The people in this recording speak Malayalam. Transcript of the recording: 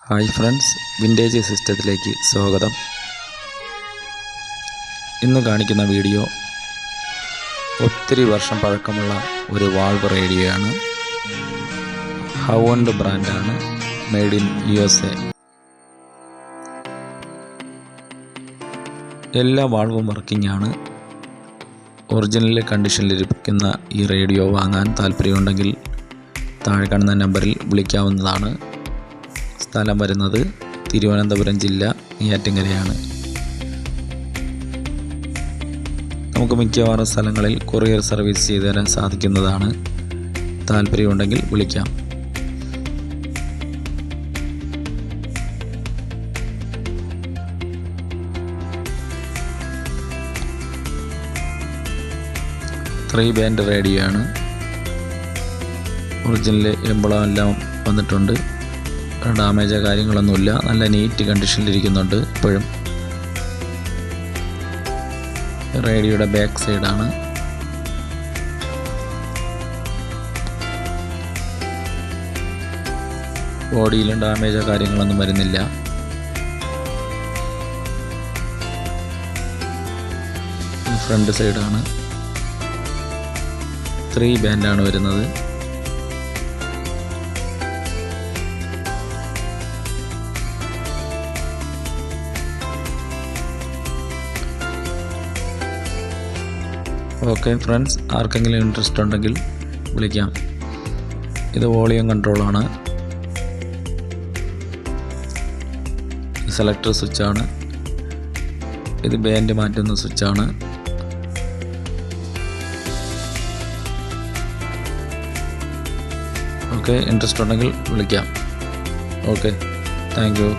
ഹായ് ഫ്രണ്ട്സ്, വിൻറ്റേജ് സിസ്റ്റത്തിലേക്ക് സ്വാഗതം. ഇന്ന് കാണിക്കുന്ന വീഡിയോ ഒത്തിരി വർഷം പഴക്കമുള്ള ഒരു വാൾവ് റേഡിയോയാണ്. ഹൗണ്ട് ബ്രാൻഡാണ്, മെയ്ഡ് ഇൻ USA. എല്ലാ വാൾവും വർക്കിംഗ് ആണ്. ഒറിജിനൽ കണ്ടീഷനിൽ ലഭിക്കുന്ന ഈ റേഡിയോ വാങ്ങാൻ താല്പര്യമുണ്ടെങ്കിൽ താഴെ കാണുന്ന നമ്പറിൽ വിളിക്കാവുന്നതാണ്. സ്ഥലം വരുന്നത് തിരുവനന്തപുരം ജില്ല, നെയ്യാറ്റിൻകരയാണ്. നമുക്ക് മിക്കവാറും സ്ഥലങ്ങളിൽ കൊറിയർ സർവീസ് ചെയ്തു തരാൻ സാധിക്കുന്നതാണ്. താല്പര്യമുണ്ടെങ്കിൽ വിളിക്കാം. ത്രീ ബാൻഡ് റേഡിയോ ആണ്. ഒറിജിനൽ എംബ്ലം എല്ലാം വന്നിട്ടുണ്ട്. ഡാമേജോ കാര്യങ്ങളൊന്നുമില്ല. നല്ല നീറ്റ് കണ്ടീഷനിലിരിക്കുന്നുണ്ട്. ഇപ്പോഴും റേഡിയോയുടെ ബാക്ക് സൈഡാണ്. ബോഡിയിലും ഡാമേജോ കാര്യങ്ങളൊന്നും വരുന്നില്ല. ഫ്രണ്ട് സൈഡാണ്. 3 ബാൻഡാണ് വരുന്നത്. ഓക്കെ ഫ്രണ്ട്സ്, ആർക്കെങ്കിലും ഇൻട്രസ്റ്റ് ഉണ്ടെങ്കിൽ വിളിക്കാം. ഇത് വോളിയം കൺട്രോളാണ്. സെലക്ടർ സ്വിച്ചാണ്. ഇത് ബാൻഡ് മാറ്റുന്ന സ്വിച്ചാണ്. ഓക്കെ, ഇൻട്രസ്റ്റ് ഉണ്ടെങ്കിൽ വിളിക്കാം. Okay, thank you.